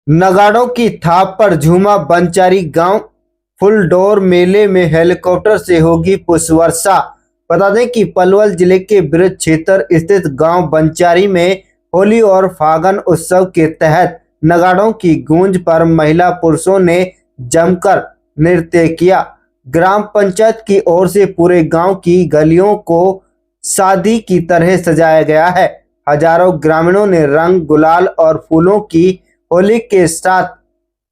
नगाड़ों की थाप पर झूमा बनचारी गांव। फुलडोर मेले में हेलीकॉप्टर से होगी पुष्पवर्षा। बता दें कि पलवल जिले के ब्रज क्षेत्र स्थित गांव बनचारी में होली और फागन उत्सव के तहत नगाड़ों की गूंज पर महिला पुरुषों ने जमकर नृत्य किया। ग्राम पंचायत की ओर से पूरे गांव की गलियों को शादी की तरह सजाया गया है। हजारों ग्रामीणों ने रंग गुलाल और फूलों की होली के साथ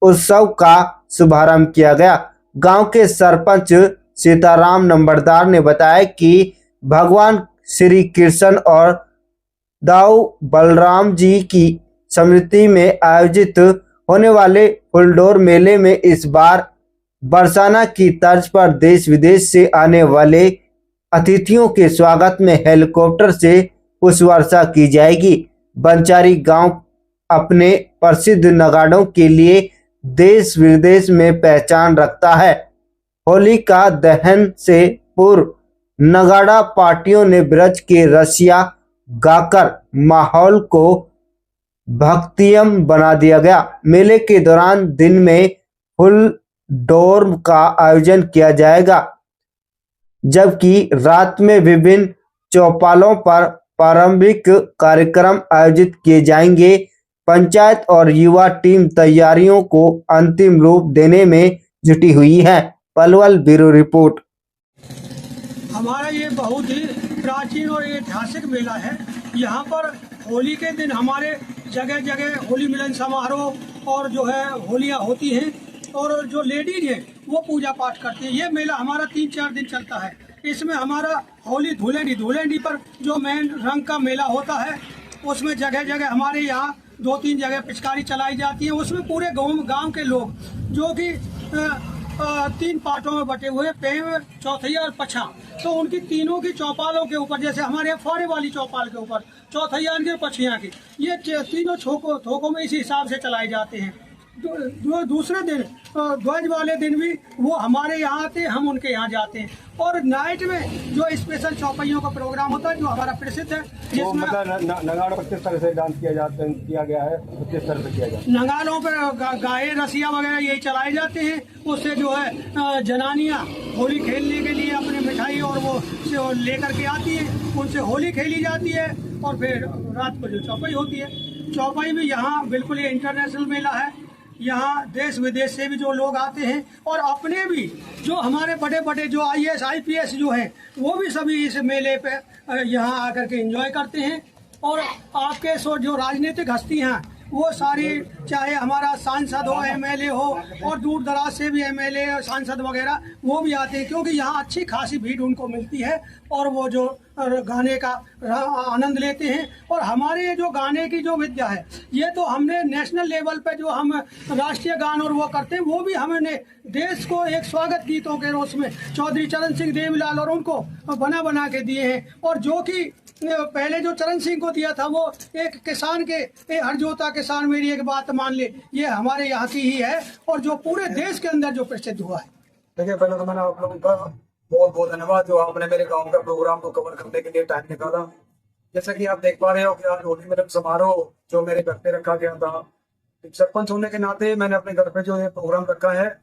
उत्सव का शुभारंभ किया गया। गांव के सरपंच सीताराम नंबरदार ने बताया कि भगवान श्री कृष्ण और दाऊ बलराम जी की स्मृति में आयोजित होने वाले फुलडोर मेले में इस बार बरसाना की तर्ज पर देश विदेश से आने वाले अतिथियों के स्वागत में हेलीकॉप्टर से पुष्पवर्षा की जाएगी। बनचारी गांव अपने प्रसिद्ध नगाड़ों के लिए देश विदेश में पहचान रखता है। होली का दहन से पूर्व नगाड़ा पार्टियों ने ब्रज के रसिया गाकर माहौल को भक्तिमय बना दिया गया। मेले के दौरान दिन में फुल डोर का आयोजन किया जाएगा, जबकि रात में विभिन्न चौपालों पर प्रारंभिक कार्यक्रम आयोजित किए जाएंगे। पंचायत और युवा टीम तैयारियों को अंतिम रूप देने में जुटी हुई है। Palwal bureau report. हमारा ये बहुत ही प्राचीन और ऐतिहासिक मेला है। यहाँ पर होली के दिन हमारे जगह जगह होली मिलन समारोह और जो है होलियाँ होती हैं और जो लेडीज हैं वो पूजा पाठ करती हैं। ये मेला हमारा 3-4 दिन चलता है। इसमें हमारा होली धुलेंडी पर जो मेन रंग का मेला होता है, उसमें जगह जगह हमारे यहाँ 2-3 जगह पिचकारी चलाई जाती है। उसमें पूरे गांव के लोग जो कि 3 पार्टों में बटे हुए पेव, चौथैया और पछा, तो उनकी तीनों की चौपालों के ऊपर, जैसे हमारे यहाँ फौरे वाली चौपाल के ऊपर चौथैया की और पछिया की, ये तीनों थोकों में इसी हिसाब से चलाए जाते हैं। जो दूसरे दिन ध्वज वाले दिन भी वो हमारे यहाँ आते हैं, हम उनके यहाँ जाते हैं। और नाइट में जो स्पेशल चौपाइयों का प्रोग्राम होता है जो हमारा प्रसिद्ध है, जिसमें नगाड़ों पर किस तरह से डांस किया गया है, किस तरह से किया जाता है? नगाड़ों पर गाये रसिया वगैरह यही चलाए जाते हैं। उससे जो है जनानियाँ होली खेलने के लिए अपनी मिठाई और वो लेकर के आती हैं, उनसे होली खेली जाती है और फिर रात को जो चौपाई होती है। चौपाई भी यहाँ बिल्कुल ये इंटरनेशनल मेला है। यहाँ देश विदेश से भी जो लोग आते हैं और अपने भी जो हमारे बड़े बड़े जो IAS IPS जो हैं वो भी सभी इस मेले पे यहाँ आकर के एंजॉय करते हैं। और आपके जो राजनीतिक हस्तियाँ हैं वो सारी, चाहे हमारा सांसद हो, MLA हो और दूर दराज से भी MLA सांसद वगैरह वो भी आते हैं, क्योंकि यहाँ अच्छी खासी भीड़ उनको मिलती है और वो जो गाने का आनंद लेते हैं। और हमारे जो गाने की जो विद्या है, ये तो हमने नेशनल लेवल पे जो हम राष्ट्रीय गान और वो करते हैं, वो भी हमने देश को एक स्वागत गीतों के रूप में चौधरी चरण सिंह देवीलाल और उनको बना के दिए हैं। और जो कि पहले जो चरण सिंह को दिया था वो एक किसान के हरजोता किसान, मेरी एक बात मान ले, ये हमारे यहाँ की ही है और जो पूरे देश के अंदर जो प्रसिद्ध हुआ है। देखिए, पहले तो मैंने आप लोगों का बहुत बहुत धन्यवाद जो आपने मेरे गांव का प्रोग्राम को कवर करने के लिए टाइम निकाला। जैसा कि आप देख पा रहे हो कि आज होली मिलन समारोह जो मेरे घर पे रखा गया था, एक सरपंच होने के नाते मैंने अपने घर पे जो ये प्रोग्राम रखा है,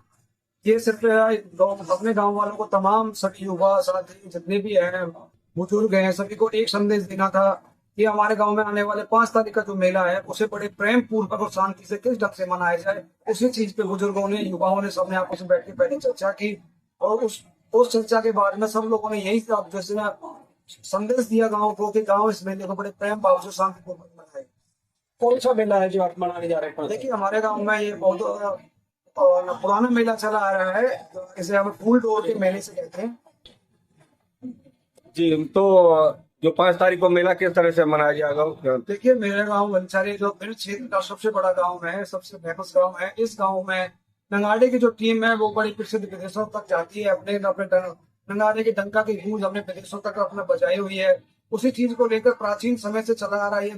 ये सिर्फ अपने गाँव वालों को, तमाम सभी युवा साथी जितने भी हैं, बुजुर्ग हैं, सभी को एक संदेश देना था कि हमारे गांव में आने वाले 5 तारीख का जो मेला है उसे बड़े प्रेम पूर्वक और शांति से किस ढंग से मनाया जाए। उसी चीज पे बुजुर्गों ने, युवाओं ने, सबने आपस में बैठ के पहले चर्चा की और उस चर्चा के बारे में सब लोगों ने यही संदेश दिया गाँव को कि गाँव इस मेले को बड़े प्रेम भाव से शांतिपूर्वक मनाए। कौन सा मेला है जो आप मनाने जा रहे हैं? देखिए, हमारे गाँव में ये बहुत पुराना मेला चला आ रहा है, इसे हम फूल डोर के मेले से कहते हैं जी। तो जो 5 तारीख को मेला किस तरह से मनाया जाएगा? देखिए, मेरा गांव बनचारी जो मेरे क्षेत्र का सबसे बड़ा गांव है, सबसे फेमस गांव है। इस गांव में नगाड़े की जो टीम है वो बड़ी प्रसिद्ध विदेशों तक जाती है। अपने नगाड़े के डंका की गूंज हमने विदेशों तक अपने बजाई हुई है। उसी चीज को लेकर प्राचीन समय से चला आ रहा है।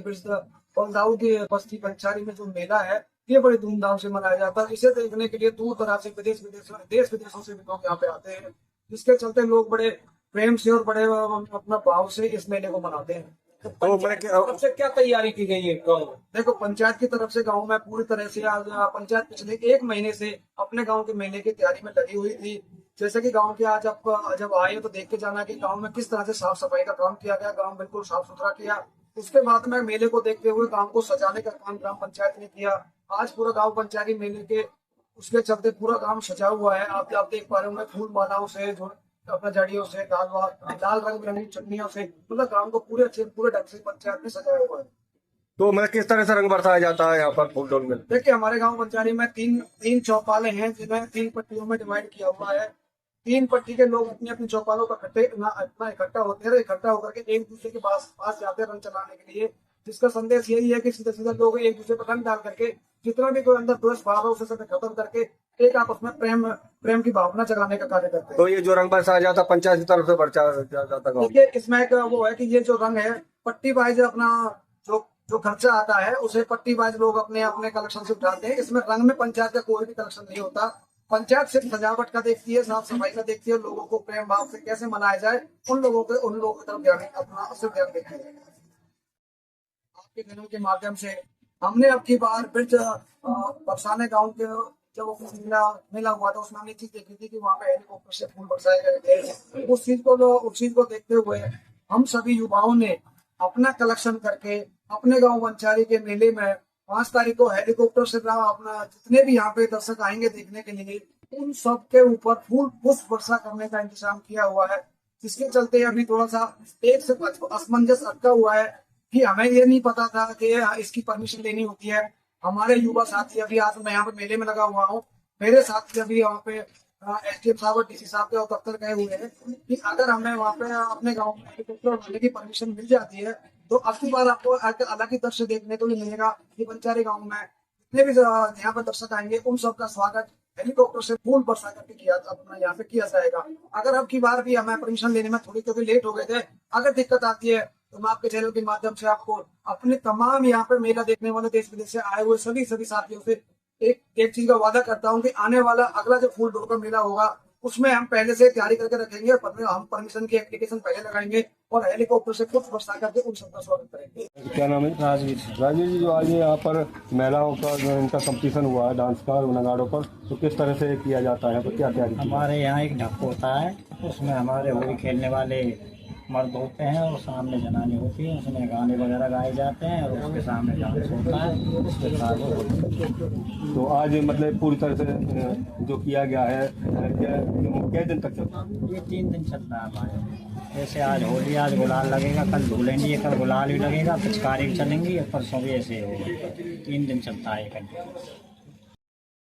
बलदाऊ की बस्ती पंचारी में जो मेला है ये बड़ी धूमधाम से मनाया जाता है। इसे देखने के लिए दूर दराज से देश विदेशों से भी लोग यहाँ पे आते हैं, जिसके चलते लोग बड़े प्रेम से और बड़े अपना भाव से इस मेले को मनाते हैं। तो मैं तरफ से क्या तैयारी की गई है गाँव में? देखो, पंचायत की तरफ से गांव में पूरी तरह से आज पंचायत पिछले 1 महीने से अपने गांव के मेले की तैयारी में लगी हुई थी। जैसे कि गांव के आज आप जब आए तो देख के जाना कि गांव में किस तरह से साफ सफाई का काम किया गया, गांव बिल्कुल साफ सुथरा किया। उसके बाद में मेले को देखते हुए गांव को सजाने का काम ग्राम पंचायत ने किया। आज पूरा गांव पंचायती मेले के उसके चलते पूरा गांव सजा हुआ है। आप देख पा रहे होंगे, फूल मालाओं से, जो अपना जड़ियों से, लाल रंग बिरंगी चटनियों से, मतलब गांव को पूरे ढंग से पंचायत ने सजाया हुआ है। तो मैं किस तरह से रंग बरसाया जाता है यहाँ पर फुलडोर में? देखिए, हमारे गांव पंचायती में तीन चौपाले हैं जिन्हें 3 पट्टियों में डिवाइड किया हुआ है। 3 पट्टी के लोग अपनी अपनी चौपालों पर अपना इकट्ठा होते हैं, इकट्ठा होकर के एक दूसरे के पास जाते हैं रंग चलाने के लिए, जिसका संदेश यही है कि सीधे सीधे लोग एक दूसरे पर रंग डाल करके जितना भी कोई अंदर द्वेष भाव है उसे सब खत्म करके एक आपस में प्रेम की भावना जगाने का कार्य करते हैं। तो ये जो रंग बरसाया जाता पंचायत की तरफ से बरसाया जाता गाँव? देखिए, इसमें एक वो है कि ये जो रंग है पट्टी वाइज अपना जो खर्चा आता है उसे पट्टी वाइज लोग अपने अपने कलेक्शन से उठाते हैं। इसमें रंग में पंचायत का कोई भी कलेक्शन नहीं होता। पंचायत सिर्फ सजावट का देखती है, साफ सफाई का देखती है, लोगों को प्रेम भाव से कैसे मनाया जाए उन लोगों की तरफ ध्यान अपना सिर्फ ध्यान देती है। आपके चैनल के माध्यम से हमने अब की बार ब्रिज बरसाने गांव के जब मेला हुआ था उसमें हमने चीज देखी थी कि वहाँ पे हेलीकॉप्टर से फूल बरसाए गए थे। उस चीज को देखते हुए हम सभी युवाओं ने अपना कलेक्शन करके अपने गांव पंचायती के मेले में 5 तारीख को हेलीकॉप्टर से अपना जितने भी यहाँ पे दर्शक आएंगे देखने के लिए उन सब के ऊपर फूल पुष्प वर्षा करने का इंतजाम किया हुआ है। जिसके चलते अभी थोड़ा सा एक से असमंजस अटका हुआ है कि हमें ये नहीं पता था कि इसकी परमिशन लेनी होती है। हमारे युवा साथी अभी आज मैं यहाँ पे मेले में लगा हुआ हूँ, मेरे साथी अभी यहाँ पे एसडीएम साहब और डीसी साहब के दफ्तर गए हुए हैं कि अगर हमें वहाँ पे अपने गाँव में हेलीकॉप्टर उड़ाने की परमिशन मिल जाती है तो अब की बार आपको अलग ही दृश्य देखने को मिलेगा कि पंचायती गाँव में जितने भी यहाँ पे दर्शक आएंगे उन सबका स्वागत हेलीकॉप्टर से फूल बरसा करके अपना यहाँ पे किया जाएगा। अगर अब की बार भी हमें परमिशन लेने में थोड़ी क्योंकि लेट हो गए थे, अगर दिक्कत आती है तो मैं आपके चैनल के माध्यम से आपको अपने तमाम यहाँ पे मेला देखने वाले देश विदेश से आए हुए सभी साथियों से एक चीज का वादा करता हूँ कि आने वाला अगला जो फूल डोर का मेला होगा उसमें हम पहले से तैयारी करके रखेंगे और हम परमिशन की एप्लीकेशन पहले लगाएंगे और हेलीकॉप्टर से कुछ बरसा करके उन सबका स्वागत करेंगे। क्या नाम है? राजवीर जी, जो आज यहाँ पर महिलाओं का जो इनका कंपटीशन हुआ है डांस का नगाड़ों पर, तो किस तरह से किया जाता है, तो क्या तैयारी? हमारे यहाँ एक ढक होता है, उसमें हमारे होली खेलने वाले मर्द होते हैं और सामने जनानी होती है, उसमें गाने वगैरह गाए जाते हैं और उसके सामने डांस होता है, उसके साथ। तो आज मतलब पूरी तरह से जो किया गया है क्या दिन तक चलता है? ये 3 दिन चल रहा है हमारे। जैसे आज होली, आज गुलाल लगेगा, कल धुलेंडी, कल गुलाल भी लगेगा, पिचकारी भी चलेंगी, परसों भी ऐसे होगा। 3 दिन चलता है।